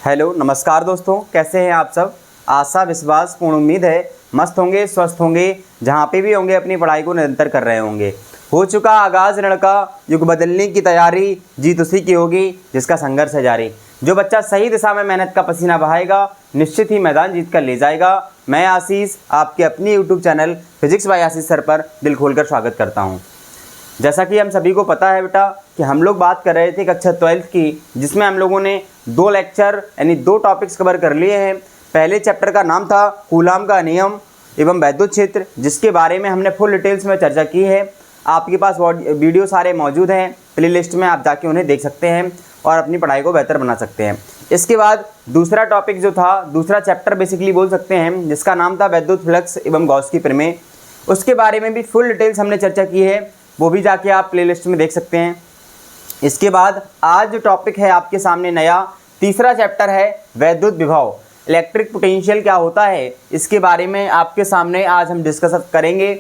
Hello नमस्कार दोस्तों, कैसे हैं आप सब। आशा विश्वास पूर्ण उम्मीद है मस्त होंगे, स्वस्थ होंगे, जहाँ पे भी होंगे अपनी पढ़ाई को निरंतर कर रहे होंगे। हो चुका आगाज़ ऋण का, युग बदलने की तैयारी, जीत उसी की होगी जिसका संघर्ष है जारी। जो बच्चा सही दिशा में मेहनत का पसीना बहाएगा, निश्चित ही मैदान जीत कर ले जाएगा। मैं आशीष आपके अपनी यूट्यूब चैनल फिजिक्स बाय आशीष सर पर दिल खोलकर स्वागत करता हूँ। जैसा कि हम सभी को पता है बेटा कि हम लोग बात कर रहे थे कक्षा 12th की, जिसमें हम लोगों ने 2 लेक्चर यानी 2 टॉपिक्स कवर कर लिए हैं। पहले चैप्टर का नाम था कूलाम का नियम एवं वैद्युत क्षेत्र, जिसके बारे में हमने फुल डिटेल्स में चर्चा की है। आपके पास वीडियो सारे मौजूद हैं, प्लेलिस्ट में आप जाके उन्हें देख सकते हैं और अपनी पढ़ाई को बेहतर बना सकते हैं। इसके बाद दूसरा टॉपिक जो था, दूसरा चैप्टर बेसिकली बोल सकते हैं, जिसका नाम था वैद्युत फ्लक्स एवं गॉस की प्रमेय। उसके बारे में भी फुल डिटेल्स हमने चर्चा की है, वो भी जाके आप प्लेलिस्ट में देख सकते हैं। इसके बाद आज जो टॉपिक है आपके सामने नया, तीसरा चैप्टर है वैद्युत विभव, इलेक्ट्रिक पोटेंशियल क्या होता है, इसके बारे में आपके सामने आज हम डिस्कस करेंगे।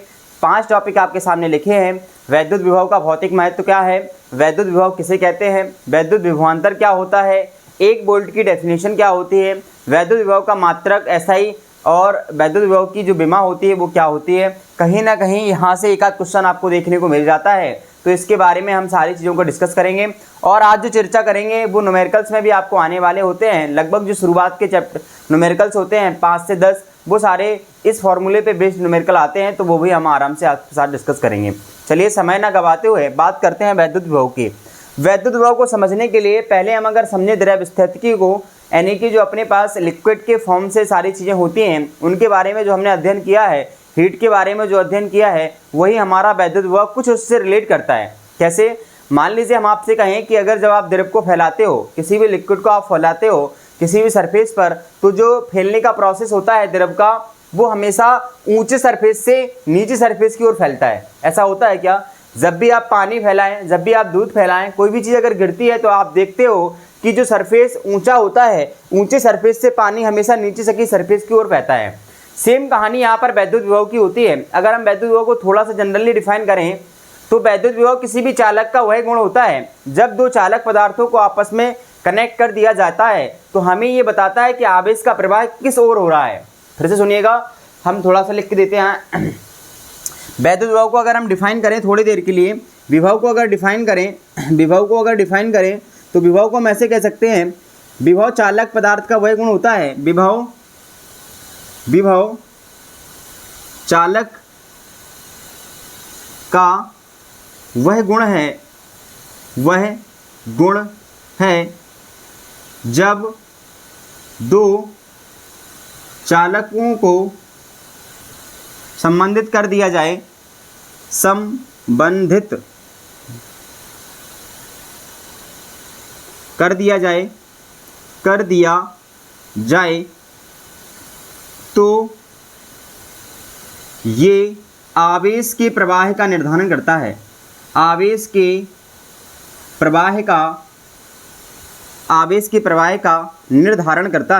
5 टॉपिक आपके सामने लिखे हैं। वैद्युत विभव का भौतिक महत्व क्या है, वैद्युत विभव किसे कहते हैं, वैद्युत विभवांतर क्या होता है, 1 वोल्ट की डेफिनेशन क्या होती है, वैद्युत विभव का मात्रक एसआई और वैद्युत विभव की जो विमा होती है वो क्या होती है। कहीं ना कहीं यहाँ से एक आध क्वेश्चन आपको देखने को मिल जाता है, तो इसके बारे में हम सारी चीज़ों को डिस्कस करेंगे। और आज जो चर्चा करेंगे वो न्यूमेरिकल्स में भी आपको आने वाले होते हैं। लगभग जो शुरुआत के चैप्टर न्यूमेरिकल्स होते हैं 5 से 10, वो सारे इस फॉर्मूले पे बेस्ड न्यूमेरिकल आते हैं, तो वो भी हम आराम से आपके साथ डिस्कस करेंगे। चलिए समय ना गवाते हुए बात करते हैं वैद्युत विभव की। वैद्युत विभव को समझने के लिए पहले हम अगर समझे द्रव स्थितिकी को, यानी कि जो अपने पास लिक्विड के फॉर्म से सारी चीज़ें होती हैं उनके बारे में जो हमने अध्ययन किया है, हीट के बारे में जो अध्ययन किया है, वही हमारा वैद्युत विभव कुछ उससे रिलेट करता है। कैसे, मान लीजिए हम आपसे कहें कि अगर जब आप द्रव को फैलाते हो, किसी भी लिक्विड को आप फैलाते हो किसी भी सरफेस पर, तो जो फैलने का प्रोसेस होता है द्रव का, वो हमेशा ऊंचे सरफेस से नीचे सरफेस की ओर फैलता है। ऐसा होता है क्या? जब भी आप पानी फैलाएं, जब भी आप दूध फैलाएं, कोई भी चीज़ अगर गिरती है तो आप देखते हो कि जो सरफेस ऊंचा होता है, ऊंचे सरफेस से पानी हमेशा नीचे से की सरफेस की ओर बहता है। सेम कहानी यहाँ पर वैद्युत विभव की होती है। अगर हम वैद्युत विभव को थोड़ा सा जनरली डिफाइन करें तो वैद्युत विभव किसी भी चालक का वह गुण होता है जब 2 चालक पदार्थों को आपस में कनेक्ट कर दिया जाता है तो हमें ये बताता है कि आवेश का प्रवाह किस ओर हो रहा है। फिर से सुनिएगा, हम थोड़ा सा लिख के देते हैं। वैद्युत विभव को अगर हम डिफाइन करें थोड़ी देर के लिए, विभव को अगर डिफाइन करें तो विभव को हम ऐसे कह सकते हैं, विभव चालक पदार्थ का वह गुण होता है, विभव चालक का वह गुण है जब 2 चालकों को संबंधित कर दिया जाए, कर दिया जाए तो ये आवेश के प्रवाह का निर्धारण करता है। आवेश के प्रवाह का निर्धारण करता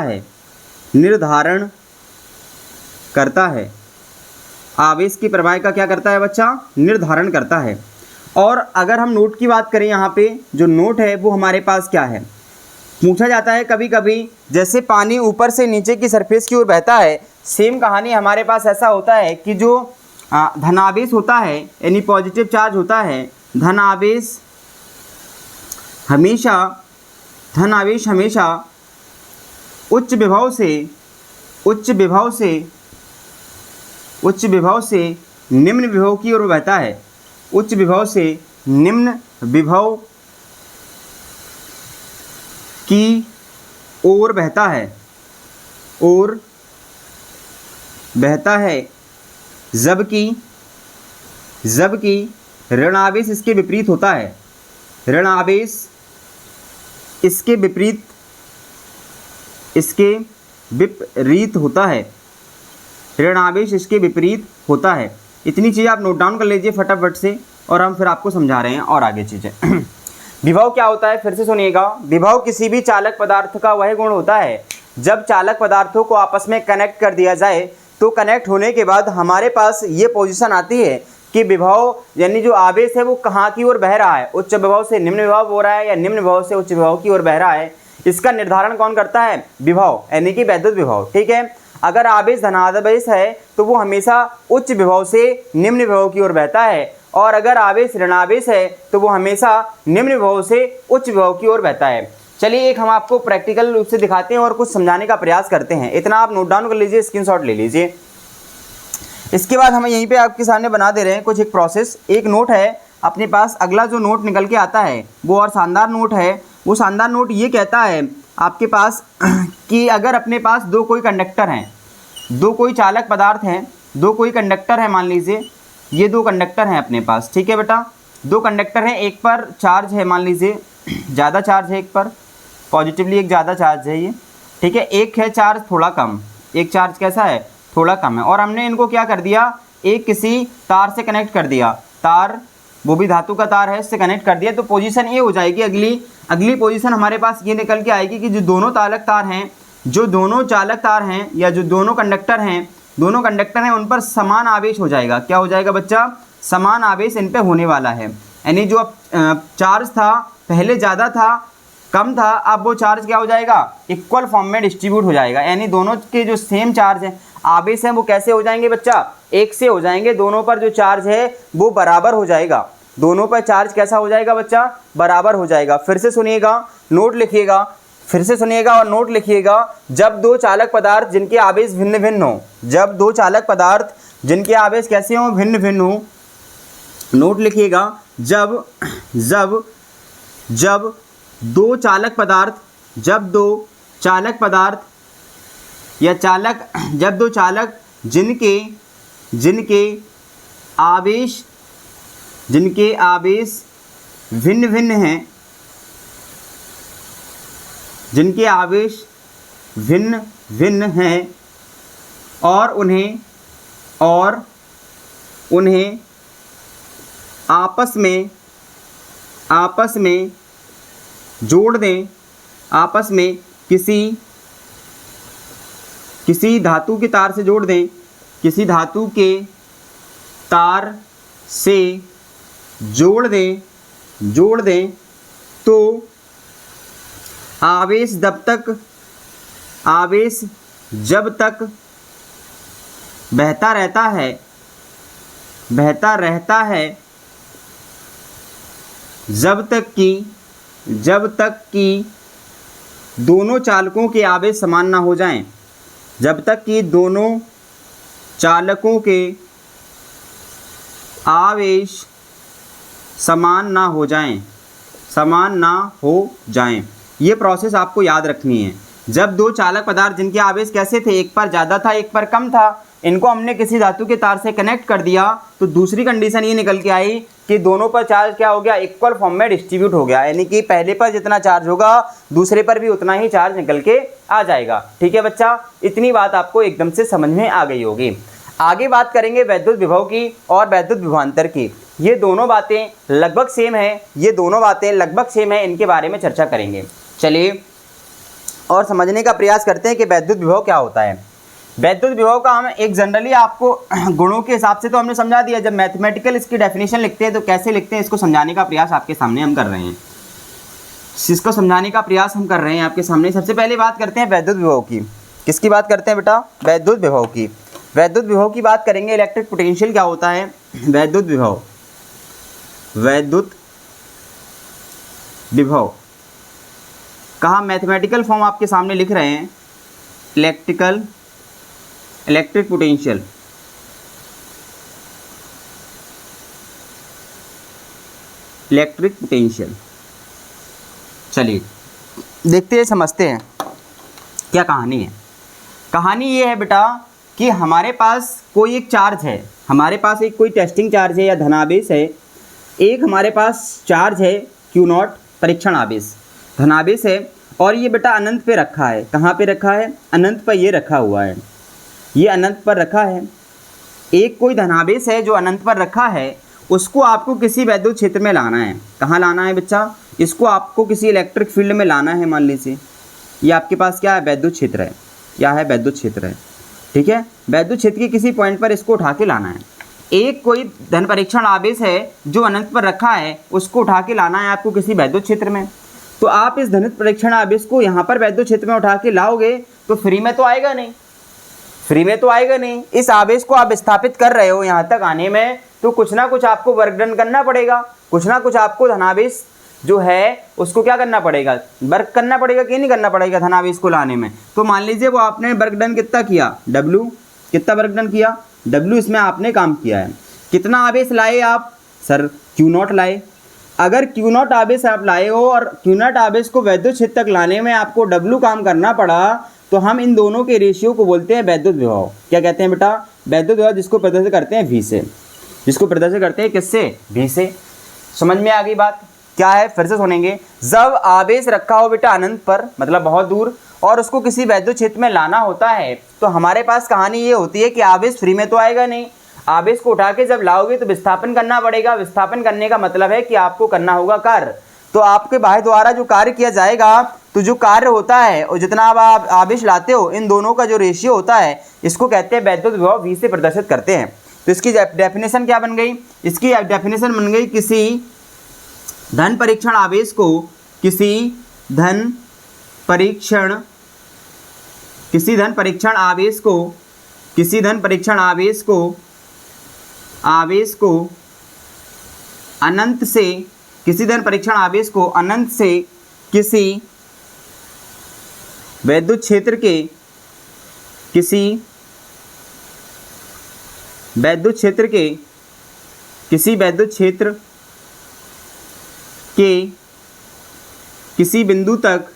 है। आवेश की प्रवाह का क्या करता है बच्चा? निर्धारण करता है। और अगर हम नोट की बात करें, यहाँ पे जो नोट है वो हमारे पास क्या है, पूछा जाता है कभी कभी, जैसे पानी ऊपर से नीचे की सरफेस की ओर बहता है, सेम कहानी हमारे पास ऐसा होता है कि जो धनावेश होता है यानी पॉजिटिव चार्ज होता है, धनावेश हमेशा उच्च विभव से निम्न विभव की ओर बहता है। उच्च विभव से निम्न विभव की ओर बहता है, जबकि ऋणावेश इसके विपरीत होता है। ऋणावेश इसके विपरीत होता है। इतनी चीज़ आप नोट डाउन कर लीजिए फटाफट से, और हम फिर आपको समझा रहे हैं और आगे चीज़ें। विभव क्या होता है, फिर से सुनिएगा। विभव किसी भी चालक पदार्थ का वह गुण होता है जब चालक पदार्थों को आपस में कनेक्ट कर दिया जाए, तो कनेक्ट होने के बाद हमारे पास ये पोजीशन आती है कि विभव यानी जो आवेश है वो कहाँ की ओर बह रहा है, उच्च विभव से निम्न विभव हो रहा है या निम्न विभव से उच्च विभव की ओर बह रहा है। इसका निर्धारण कौन करता है? विभव, यानी कि वैद्युत विभव। ठीक है, अगर आवेश धनावेश है तो वो हमेशा उच्च विभव से निम्न विभव की ओर बहता है, और अगर आवेश ऋणावेश है तो वो हमेशा निम्न विभव से उच्च विभव की ओर बहता है। चलिए एक हम आपको प्रैक्टिकल रूप से दिखाते हैं और कुछ समझाने का प्रयास करते हैं। इतना आप नोट डाउन कर लीजिए, स्क्रीनशॉट ले लीजिए। इसके बाद हमें यहीं पे आपके सामने बना दे रहे हैं कुछ एक प्रोसेस। एक नोट है अपने पास, अगला जो नोट निकल के आता है वो और शानदार नोट है। वो शानदार नोट ये कहता है आपके पास कि अगर अपने पास दो कोई कंडक्टर हैं, दो कोई चालक पदार्थ हैं, दो कोई कंडक्टर है, मान लीजिए ये दो कंडक्टर हैं अपने पास। ठीक है बेटा, दो कंडक्टर हैं, एक पर चार्ज है, मान लीजिए ज़्यादा चार्ज है एक पर, पॉजिटिवली एक ज़्यादा चार्ज है ये। ठीक है, एक है चार्ज थोड़ा कम, एक चार्ज कैसा है? थोड़ा कम है। और हमने इनको क्या कर दिया, एक किसी तार से कनेक्ट कर दिया, तार वो भी धातु का तार है, इससे कनेक्ट कर दिया। तो पोजीशन ये हो जाएगी, अगली पोजीशन हमारे पास ये निकल के आएगी कि जो दोनों चालक तार हैं, जो दोनों चालक तार हैं या जो दोनों कंडक्टर हैं उन पर समान आवेश हो जाएगा। क्या हो जाएगा बच्चा? समान आवेश इन पे होने वाला है। यानी जो अब चार्ज था पहले ज़्यादा था, कम था, अब वो चार्ज क्या हो जाएगा? इक्वल फॉर्म में डिस्ट्रीब्यूट हो जाएगा। यानी दोनों के जो सेम चार्ज है, आवेश हैं, वो कैसे हो जाएंगे बच्चा? एक से हो जाएंगे। दोनों पर जो चार्ज है वो बराबर हो जाएगा। दोनों पर चार्ज कैसा हो जाएगा बच्चा? बराबर हो जाएगा। फिर से सुनिएगा, नोट लिखिएगा, फिर से सुनिएगा और नोट लिखिएगा। जब दो चालक पदार्थ जिनके आवेश भिन्न भिन्न हो, जब दो चालक पदार्थ जिनके आवेश कैसे हो? भिन्न भिन्न हो। नोट लिखिएगा, जब दो चालक पदार्थ, जब दो चालक जिनके आवेश भिन्न भिन्न हैं, जिनके आवेश भिन्न भिन्न हैं और उन्हें आपस में जोड़ दें, आपस में किसी धातु के तार से जोड़ दें, किसी धातु के तार से जोड़ दें तो आवेश जब तक बहता रहता है जब तक कि दोनों चालकों के आवेश समान ना हो जाएं, जब तक कि दोनों चालकों के आवेश समान ना हो जाएं। ये प्रोसेस आपको याद रखनी है। जब दो चालक पदार्थ जिनके आवेश कैसे थे, एक पर ज़्यादा था एक पर कम था, इनको हमने किसी धातु के तार से कनेक्ट कर दिया तो दूसरी कंडीशन ये निकल के आई कि दोनों पर चार्ज क्या हो गया? इक्वल फॉर्म में डिस्ट्रीब्यूट हो गया। यानी कि पहले पर जितना चार्ज होगा दूसरे पर भी उतना ही चार्ज निकल के आ जाएगा। ठीक है बच्चा, इतनी बात आपको एकदम से समझ में आ गई होगी। आगे बात करेंगे वैद्युत विभव की और वैद्युत विभवांतर की। ये दोनों बातें लगभग सेम है, इनके बारे में चर्चा करेंगे। चलिए और समझने का प्रयास करते हैं कि वैद्युत विभव क्या होता है। वैद्युत विभव का हम एक जनरली आपको गुणों के हिसाब से तो हमने समझा दिया। जब मैथमेटिकल इसकी डेफिनेशन लिखते हैं तो कैसे लिखते हैं, इसको समझाने का प्रयास आपके सामने हम कर रहे हैं। आपके सामने। सबसे पहले बात करते हैं वैद्युत विभव की। किसकी बात करते हैं बेटा? वैद्युत विभव की। वैद्युत विभव की बात करेंगे। इलेक्ट्रिक पोटेंशियल क्या होता है? वैद्युत विभव कहाँ मैथमेटिकल फॉर्म आपके सामने लिख रहे हैं। Electric potential. चलिए देखते हैं, समझते हैं क्या कहानी है। कहानी ये है बेटा कि हमारे पास कोई एक चार्ज है, हमारे पास एक कोई टेस्टिंग चार्ज है या धनावेश है। एक हमारे पास चार्ज है Q0 परीक्षण आवेश, धनावेश है, और ये बेटा अनंत पे रखा है। कहाँ पे रखा है? अनंत पर ये रखा हुआ है, ये अनंत पर रखा है। एक कोई धनावेश है जो अनंत पर रखा है, उसको आपको किसी वैद्युत क्षेत्र में लाना है। कहाँ लाना है बच्चा? इसको आपको किसी इलेक्ट्रिक फील्ड में लाना है। मान लीजिए ये आपके पास क्या है? वैद्युत क्षेत्र है। क्या है? वैद्युत क्षेत्र है। ठीक है, वैद्युत क्षेत्र के किसी पॉइंट पर इसको उठा के लाना है। एक कोई धन परीक्षण आवेश है जो अनंत पर रखा है, उसको उठा के लाना है आपको किसी वैद्युत क्षेत्र में। तो आप इस धनिक परीक्षण आवेश को यहाँ पर वैद्युत क्षेत्र में उठा के लाओगे तो फ्री में तो आएगा नहीं, फ्री में तो आएगा नहीं। इस आवेश को आप स्थापित कर रहे हो यहाँ तक आने में, तो कुछ ना कुछ आपको वर्क डन करना पड़ेगा, कुछ ना कुछ आपको धनावेश जो है उसको क्या करना पड़ेगा, वर्क करना पड़ेगा कि नहीं करना पड़ेगा धनावेश को लाने में। तो मान लीजिए वो आपने वर्क डन कितना किया, W कितना वर्क डन किया, W इसमें आपने काम किया है। कितना आवेश लाए आप, सर Q0 लाए। अगर Q0 आवेश आप लाए हो और Q0 आवेश को वैद्युत क्षेत्र तक लाने में आपको W काम करना पड़ा, तो हम इन दोनों के रेशियो को बोलते हैं वैद्युत विभव। क्या कहते हैं बेटा, वैद्युत विभव, जिसको प्रदर्शित करते हैं V से, जिसको प्रदर्शित करते हैं किससे, V से। समझ में आ गई बात, क्या है फिर से सुनेंगे। जब आवेश रखा हो बेटा अनंत पर, मतलब बहुत दूर, और उसको किसी वैद्युत क्षेत्र में लाना होता है, तो हमारे पास कहानी ये होती है कि आवेश फ्री में तो आएगा नहीं, आवेश को उठा के जब लाओगे तो विस्थापन करना पड़ेगा। विस्थापन करने का मतलब है कि आपको करना होगा कार्य। तो आपके बाह्य द्वारा जो कार्य किया जाएगा, तो जो कार्य होता है और जितना आप आवेश लाते हो, इन दोनों का जो रेशियो होता है, इसको कहते हैं वैद्युत विभव, V से प्रदर्शित करते हैं। तो इसकी डेफिनेशन क्या बन गई, इसकी डेफिनेशन बन गई, किसी धन परीक्षण आवेश को, किसी धन परीक्षण आवेश को, किसी धन परीक्षण आवेश को अनंत से, किसी धन परीक्षण आवेश को अनंत से किसी वैद्युत क्षेत्र के, किसी वैद्युत क्षेत्र के, किसी वैद्युत क्षेत्र के किसी बिंदु तक,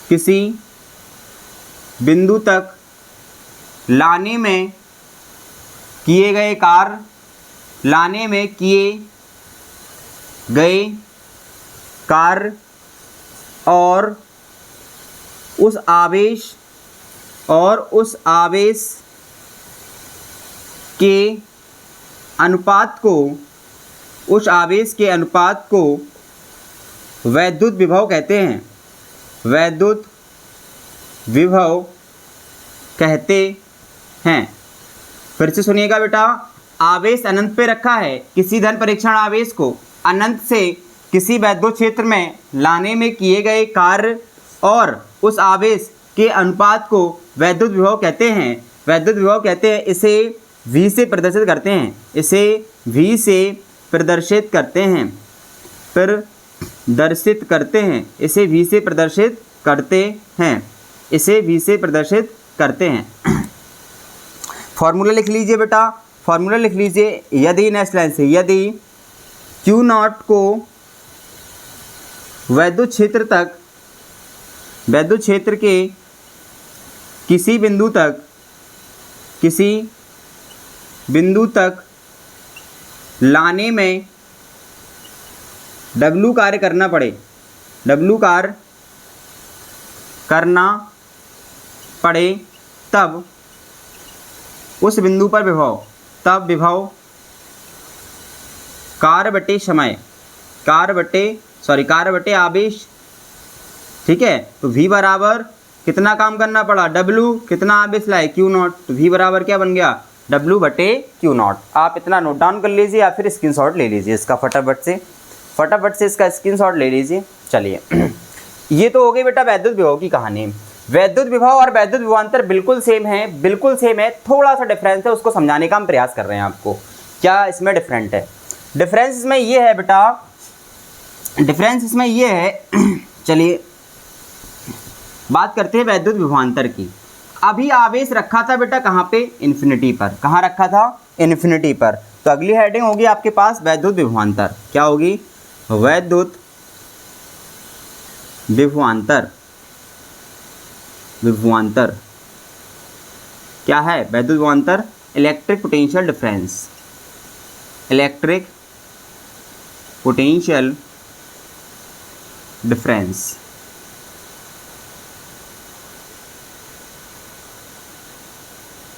किसी बिंदु तक लाने में किए गए कार्य, लाने में किए गए कार्य और उस आवेश के अनुपात को, उस आवेश के अनुपात को वैद्युत विभव कहते हैं, वैद्युत विभव कहते हैं। फिर से सुनिएगा बेटा, आवेश अनंत पे रखा है, किसी धन परीक्षण आवेश को अनंत से किसी वैद्युत क्षेत्र में लाने में किए गए कार्य और उस आवेश के अनुपात को वैद्युत विभव कहते हैं, वैद्युत विभव कहते हैं। इसे V से प्रदर्शित करते हैं, इसे V से प्रदर्शित करते हैं, प्रदर्शित करते हैं, इसे V से प्रदर्शित करते हैं, इसे V से प्रदर्शित करते हैं। फॉर्मूला लिख लीजिए बेटा, फॉर्मूला लिख लीजिए। यदि नेक्स्ट लाइन से, यदि Q0 को वैद्युत क्षेत्र तक, वैद्युत क्षेत्र के किसी बिंदु तक, किसी बिंदु तक लाने में W कार्य करना पड़े, W कार्य करना पड़े, तब उस बिंदु पर विभव, तब विभव कार्य बटे समय, कार्य बटे आवेश, ठीक है। तो V बराबर कितना काम करना पड़ा, W कितना आवेश लाए, Q0, तो V बराबर क्या बन गया, W बटे Q0। आप इतना नोट डाउन कर लीजिए या फिर स्क्रीनशॉट ले लीजिए इसका, फटाफट से इसका स्क्रीनशॉट ले लीजिए। चलिए ये तो हो गई बेटा वैद्युत विभव की कहानी। वैद्युत विभव और वैद्युत विभवांतर बिल्कुल सेम है, बिल्कुल सेम है, थोड़ा सा डिफरेंस है, उसको समझाने का हम प्रयास कर रहे हैं आपको। क्या इसमें डिफरेंट है, डिफरेंस इसमें ये है बेटा, डिफरेंस इसमें ये है। चलिए बात करते हैं वैद्युत विभवांतर की। अभी आवेश रखा था बेटा कहाँ पे, इन्फिनिटी पर। कहाँ रखा था, इन्फिनिटी पर। तो अगली हेडिंग होगी आपके पास वैद्युत विभवांतर। क्या होगी, वैद्युत विभवांतर। विभवांतर क्या है, वैद्युत विभवांतर, electric potential difference, electric potential difference.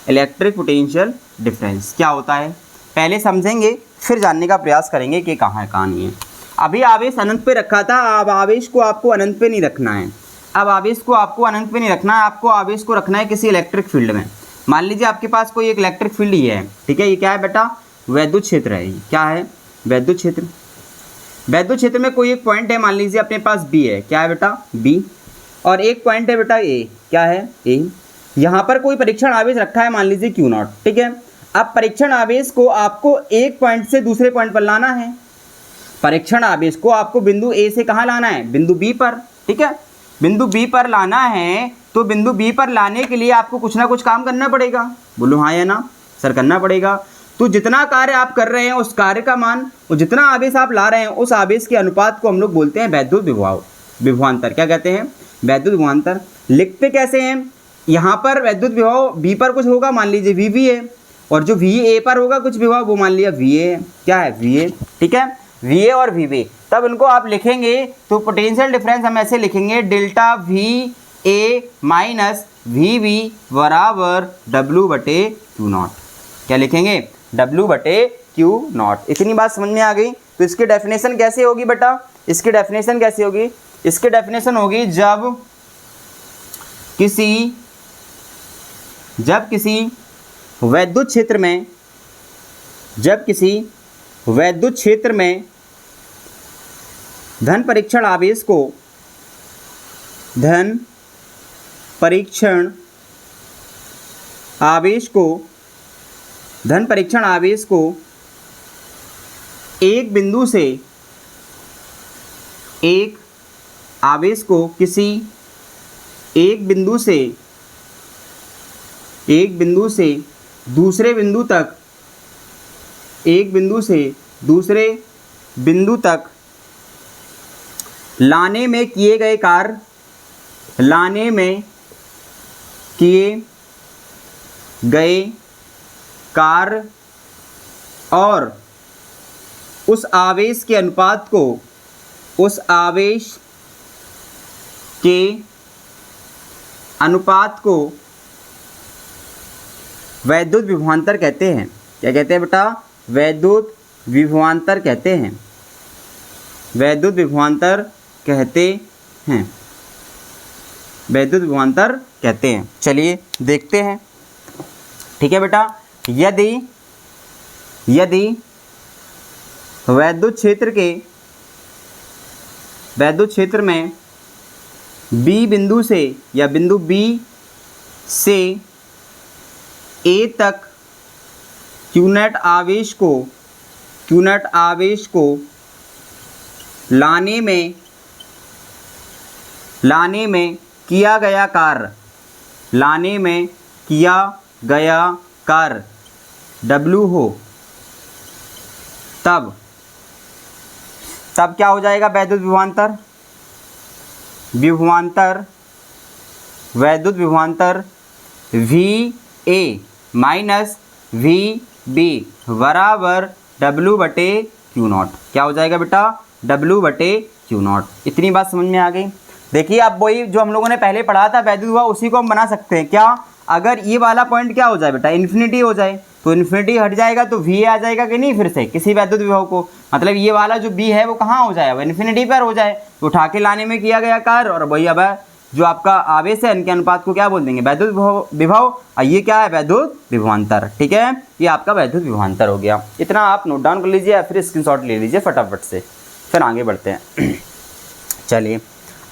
Electric potential difference क्या होता है पहले समझेंगे, फिर जानने का प्रयास करेंगे कि कहाँ है कहाँ नहीं है। अभी आवेश अनंत पे रखा था, अब आवेश को आपको अनंत पे नहीं रखना है। अब आवेश को आपको अनंत पे नहीं रखना है, आपको आवेश को रखना है किसी इलेक्ट्रिक फील्ड में। मान लीजिए आपके पास कोई एक इलेक्ट्रिक फील्ड ही है, ठीक है। ये क्या है बेटा, वैद्युत क्षेत्र है। ये क्या है, वैद्युत क्षेत्र। वैद्युत क्षेत्र में कोई एक पॉइंट है, मान लीजिए अपने पास बी है, क्या है बेटा बी, और एक पॉइंट है बेटा ए, क्या है ए। यहाँ पर कोई परीक्षण आवेश रखा है, मान लीजिए क्यू नॉट, ठीक है। अब परीक्षण आवेश को आपको एक पॉइंट से दूसरे पॉइंट पर लाना है। परीक्षण आवेश को आपको बिंदु ए से कहाँ लाना है, बिंदु बी पर, ठीक है। बिंदु बी पर लाना है, तो बिंदु बी पर लाने के लिए आपको कुछ ना कुछ काम करना पड़ेगा, बोलो हाँ या ना सर, करना पड़ेगा। तो जितना कार्य आप कर रहे हैं उस कार्य का मान और जितना आवेश आप ला रहे हैं उस आवेश के अनुपात को हम लोग बोलते हैं वैद्युत विभवांतर। क्या कहते हैं, वैद्युत विभवांतर। लिखते कैसे हैं, यहाँ पर वैद्युत विभव बी पर कुछ होगा, मान लीजिए वी है, और जो वी ए पर होगा कुछ विभव, वो मान लिया वी ए है, क्या है वी ए, ठीक है, वी ए और वी बी। तब इनको आप लिखेंगे तो पोटेंशियल डिफरेंस हम ऐसे लिखेंगे, delta V A minus V B बराबर डब्ल्यू बटे क्यू नॉट। क्या लिखेंगे, डब्ल्यू बटे क्यू नॉट। इतनी बात समझ में आ गई। तो इसकी डेफिनेशन कैसे होगी बेटा, इसकी डेफिनेशन कैसे होगी, इसकी डेफिनेशन होगी जब किसी वैद्युत क्षेत्र में, जब किसी वैद्युत क्षेत्र में धन परीक्षण आवेश को एक बिंदु से दूसरे बिंदु तक लाने में किए गए कार्य और उस आवेश के अनुपात को वैद्युत विभवांतर कहते हैं। क्या कहते हैं बेटा, वैद्युत विभवांतर कहते हैं, वैद्युत विभवांतर कहते हैं। चलिए देखते हैं, ठीक है बेटा। यदि वैद्युत क्षेत्र में बी बिंदु से या बिंदु बी से ए तक क्यू नॉट आवेश को लाने में किया गया कार्य W हो, तब क्या हो जाएगा, वैद्युत विभवांतर V A minus V B बराबर डब्ल्यू बटे क्यू नॉट। क्या हो जाएगा बेटा, डब्ल्यू बटे क्यू नॉट। इतनी बात समझ में आ गई। देखिए अब वही जो हम लोगों ने पहले पढ़ा था वैद्युत विभव, उसी को हम बना सकते हैं। क्या, अगर ये वाला पॉइंट क्या हो जाए बेटा, इन्फिनिटी हो जाए, तो इन्फिनिटी हट जाएगा तो वी आ जाएगा कि नहीं, फिर से किसी वैद्युत विभव को, मतलब ये वाला जो बी है वो कहाँ हो जाए, वो इन्फिनिटी पर हो जाए, तो उठा के लाने में किया गया कार्य, और वही अब जो आपका आवेश है इनके अनुपात को क्या बोल देंगे, वैद्युत विभव। और ये क्या है, वैद्युत विभवांतर, ठीक है। ये आपका वैद्युत विभवांतर हो गया। इतना आप नोट डाउन कर लीजिए या फिर स्क्रीनशॉट ले लीजिए फटाफट से, फिर आगे बढ़ते हैं। चलिए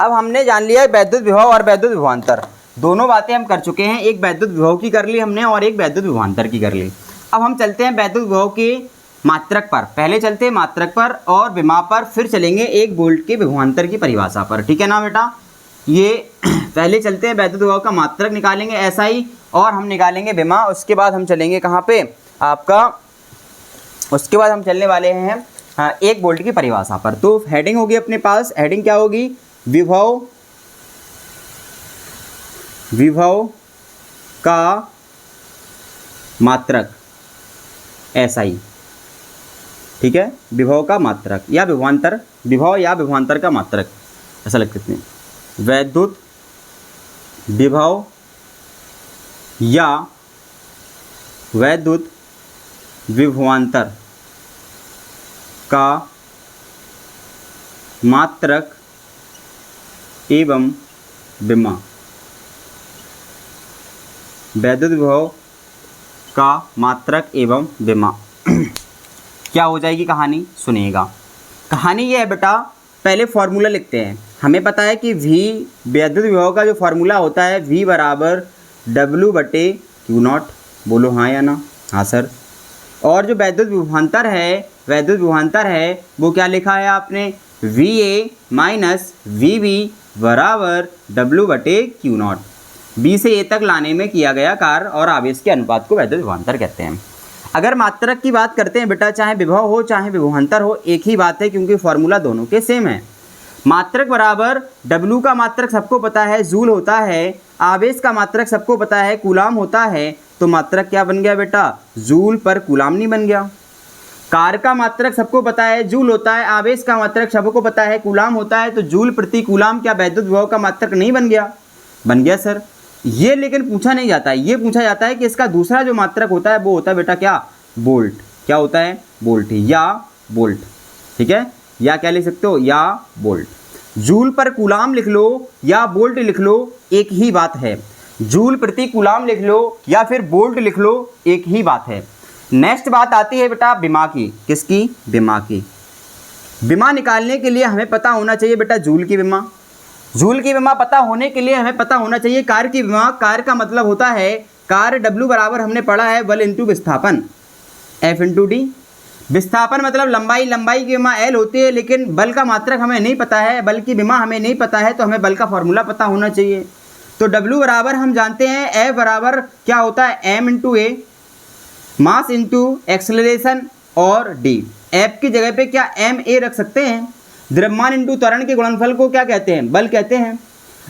अब हमने जान लिया है वैद्युत विभव और वैद्युत विभवांतर, दोनों बातें हम कर चुके हैं। एक वैद्युत विभव की कर ली हमने और एक वैद्युत विभवांतर की कर ली। अब हम चलते हैं वैद्युत विभव के मात्रक पर। पहले चलते हैं मात्रक पर और विमा पर, फिर चलेंगे 1 वोल्ट के विभवांतर की परिभाषा पर, ठीक है ना बेटा। ये पहले चलते हैं वैद्युत विभव का मात्रक निकालेंगे SI और हम निकालेंगे विमा। उसके बाद हम चलेंगे कहाँ पे आपका, उसके बाद हम चलने वाले हैं 1 वोल्ट की परिभाषा पर। तो हेडिंग होगी अपने पास, हेडिंग क्या होगी, विभव का मात्रक SI, ठीक है। विभव का मात्रक या विभवांतर, विभव या विभवांतर का मात्रक, ऐसा लिख सकते हैं। वैद्युत विभव या वैद्युत विभवांतर का मात्रक एवं विमा। वैद्युत विभव का मात्रक एवं विमा क्या हो जाएगी कहानी, सुनिएगा। कहानी ये है बेटा, पहले फॉर्मूला लिखते हैं। हमें पता है कि V विद्युत विभव का जो फॉर्मूला होता है V बराबर W/Q0। बोलो हाँ या ना? हाँ सर। और जो वैद्युत विभवांतर है वो क्या लिखा है आपने? VA माइनस VB बराबर W/Q0। B से A तक लाने में किया गया कार्य और आवेश के अनुपात को वैद्युत विभवांतर कहते हैं। अगर मात्रक की बात करते हैं बेटा, चाहे विभव हो चाहे विभवांतर हो, एक ही बात है क्योंकि फॉर्मूला दोनों के सेम है। मात्रक बराबर W का मात्रक सबको पता है जूल होता है, आवेश का मात्रक सबको पता है कूलाम होता है, तो मात्रक क्या बन गया बेटा? जूल पर कूलाम नहीं बन गया। कार्य का मात्रक सबको पता है जूल होता है, आवेश का मात्रक सबको पता है कूलाम होता है, तो जूल प्रति कूलाम क्या वैद्युत विभव का मात्रक नहीं बन गया? बन गया सर। ये लेकिन पूछा नहीं जाता है, ये पूछा जाता है कि इसका दूसरा जो मात्रक होता है वो होता है बेटा क्या? बोल्ट। क्या होता है? बोल्ट या बोल्ट। ठीक है, या क्या लिख सकते हो? या बोल्ट। जूल पर कूलाम लिख लो या बोल्ट लिख लो, एक ही बात है। जूल प्रति कूलाम लिख लो या फिर बोल्ट लिख लो, एक ही बात है। नेक्स्ट बात आती है बेटा विमा की। किसकी? विमा की। विमा निकालने के लिए हमें पता होना चाहिए बेटा जूल की विमा। जूल की विमा पता होने के लिए हमें पता होना चाहिए कार्य की विमा। कार्य का मतलब होता है कार्य W बराबर हमने पढ़ा है बल इंटू विस्थापन, F इंटू डी। विस्थापन मतलब लंबाई, लंबाई की विमा L होती है, लेकिन बल का मात्रक हमें नहीं पता है, बल की विमा हमें नहीं पता है, तो हमें बल का फॉर्मूला पता होना चाहिए। तो W बराबर हम जानते हैं F बराबर क्या होता है? M इंटू ए, मास इंटू एक्सेलरेशन और D। F की जगह पे क्या ma रख सकते हैं? द्रव्यमान इंटू त्वरण के गुणनफल को क्या कहते हैं? बल कहते हैं।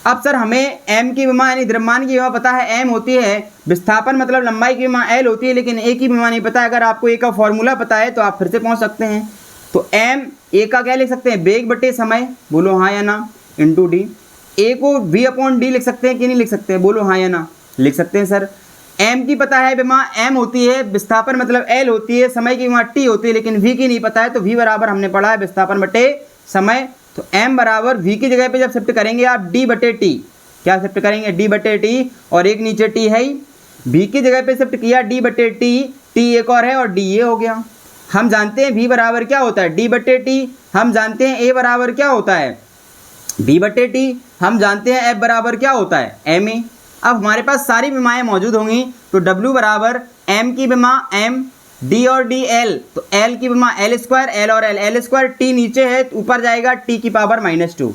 अब सर हमें m की विमा यानी द्रव्यमान की विमा पता है m होती है, विस्थापन मतलब लंबाई की विमा L होती है, लेकिन a की विमा नहीं पता है। अगर आपको a का फॉर्मूला पता है तो आप फिर से पहुंच सकते हैं। तो m a का क्या लिख सकते हैं? वेग बटे समय। बोलो हाँ या ना? Into D. a को v/d लिख सकते हैं कि नहीं लिख सकते? बोलो हाँ या ना? लिख सकते हैं सर। m की पता है विमा m होती है, विस्थापन मतलब L होती है, समय की विमा t होती है, लेकिन v की नहीं पता है, तो v बराबर हमने पढ़ा है विस्थापन बटे समय। तो m बराबर v की जगह पे जब शिफ्ट करेंगे आप d बटे टी, क्या शिफ्ट करेंगे? d बटे टी, और एक नीचे t है ही, v की जगह पे शिफ्ट किया d बटे टी, t एक और है और d ये हो गया। हम जानते हैं v बराबर क्या होता है? d बटे टी। हम जानते हैं a बराबर क्या होता है? b बटे टी। हम जानते हैं f बराबर क्या होता है? ma। अब हमारे पास सारी विमाएँ मौजूद होंगी, तो w बराबर m की विमा m, d और d l, तो l की विमा l स्क्वायर, l और l स्क्वायर, t नीचे है ऊपर जाएगा t की पावर -2।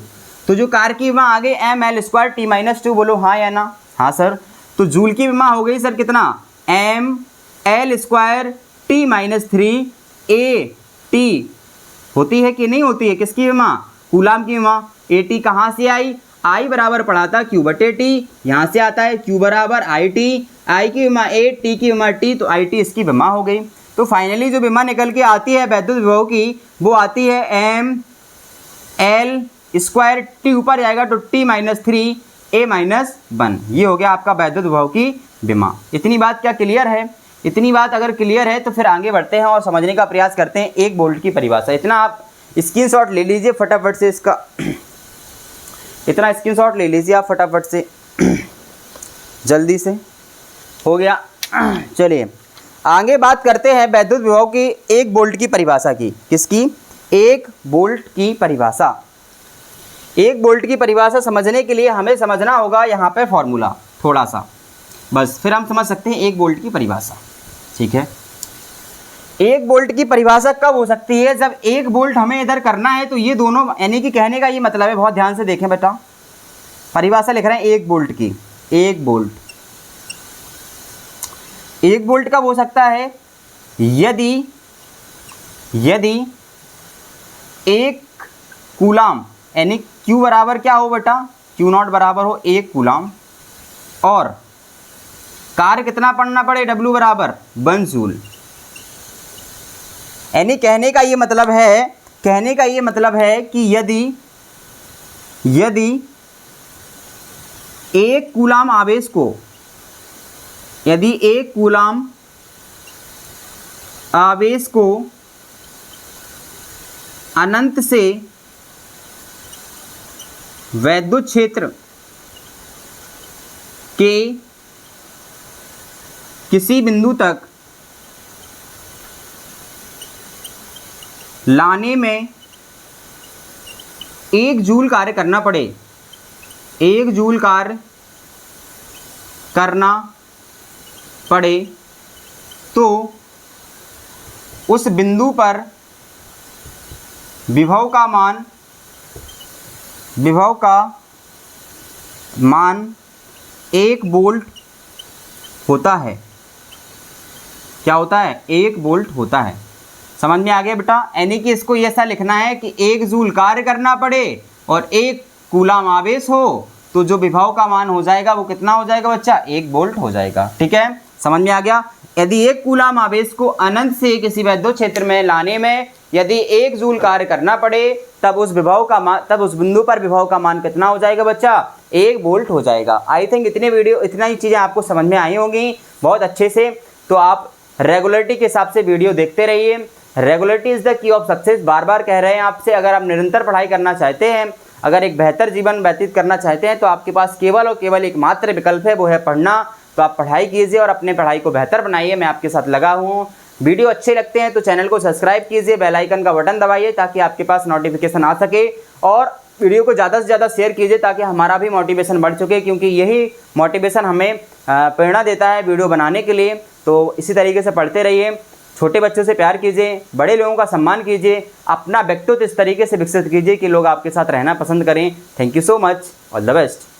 तो जो कार्य की विमा आ गई m l स्क्वायर t -2। बोलो हाँ या ना? हाँ सर। तो जूल की विमा हो गई सर कितना? m l square t -3 a t होती है कि नहीं होती है? किसकी विमा? कूलाम की विमा। a t कहाँ से आई? I बराबर पढ़ा था Q बटे टी, यहाँ से आता है Q बराबर IT, I की विमा A, T की विमा T, तो IT इसकी विमा हो गई। तो फाइनली जो विमा निकल के आती है वैद्युत विभव की, वो आती है m l स्क्वायर, T ऊपर जाएगा तो T -3 A -1। ये हो गया आपका वैद्युत विभव की विमा। इतनी बात क्या क्लियर है? इतनी बात अगर क्लियर है तो फिर आगे बढ़ते हैं और समझने का प्रयास करते हैं 1 वोल्ट की परिभाषा। इतना आप स्क्रीनशॉट ले लीजिए फटाफट से, इसका इतना स्क्रीनशॉट ले लीजिए आप फटाफट से, जल्दी से। हो गया। चलिए आगे बात करते हैं वैद्युत विभव की 1 वोल्ट की परिभाषा की। किसकी? 1 वोल्ट की परिभाषा। 1 वोल्ट की परिभाषा समझने के लिए हमें समझना होगा यहाँ पे फॉर्मूला थोड़ा सा, बस फिर हम समझ सकते हैं 1 वोल्ट की परिभाषा। ठीक है, 1 वोल्ट की परिभाषा कब हो सकती है? जब 1 वोल्ट हमें इधर करना है, तो ये दोनों यानी कि कहने का ये मतलब है, बहुत ध्यान से देखें बेटा, परिभाषा लिख रहे हैं 1 वोल्ट की। 1 वोल्ट, 1 वोल्ट कब हो सकता है? यदि 1 कूलाम यानी Q बराबर क्या हो बेटा? Q0 बराबर हो 1 कूलाम, और कार्य कितना पढ़ना पड़े? W बराबर 1 जूल। यानी कहने का ये मतलब है कि यदि 1 कूलाम आवेश को, यदि 1 कूलाम आवेश को अनंत से वैद्युत क्षेत्र के किसी बिंदु तक लाने में 1 जूल कार्य करना पड़े, 1 जूल कार्य करना पड़े तो उस बिंदु पर विभव का मान 1 वोल्ट होता है। क्या होता है? 1 वोल्ट होता है। समझ में आ गया बेटा? यानी कि इसको ऐसा लिखना है कि 1 जूल कार्य करना पड़े और 1 कूलाम आवेश हो तो जो विभव का मान हो जाएगा वो कितना हो जाएगा बच्चा? 1 वोल्ट हो जाएगा। ठीक है, समझ में आ गया? यदि 1 कूलाम आवेश को अनंत से किसी विद्युत क्षेत्र में लाने में यदि 1 जूल कार्य करना पड़े तब उस बिंदु पर विभव का मान कितना हो जाएगा बच्चा? 1 वोल्ट हो जाएगा। आई थिंक इतना ही चीज़ें आपको समझ में आई होंगी बहुत अच्छे से। तो आप रेगुलरिटी के हिसाब से वीडियो देखते रहिए। Regularity is the key of success, बार बार कह रहे हैं आपसे। अगर आप निरंतर पढ़ाई करना चाहते हैं, अगर एक बेहतर जीवन व्यतीत करना चाहते हैं तो आपके पास केवल और केवल एक मात्र विकल्प है, वो है पढ़ना। तो आप पढ़ाई कीजिए और अपने पढ़ाई को बेहतर बनाइए। मैं आपके साथ लगा हूँ। वीडियो अच्छे लगते हैं तो चैनल को सब्सक्राइब कीजिए, बेल आइकन का बटन दबाइए ताकि आपके पास नोटिफिकेशन आ सके, और वीडियो को ज़्यादा से ज़्यादा शेयर कीजिए ताकि हमारा भी मोटिवेशन बढ़ सके, क्योंकि यही मोटिवेशन हमें प्रेरणा देता है वीडियो बनाने के लिए। तो इसी तरीके से पढ़ते रहिए, छोटे बच्चों से प्यार कीजिए, बड़े लोगों का सम्मान कीजिए, अपना व्यक्तित्व इस तरीके से विकसित कीजिए कि लोग आपके साथ रहना पसंद करें। Thank you so much, all the best.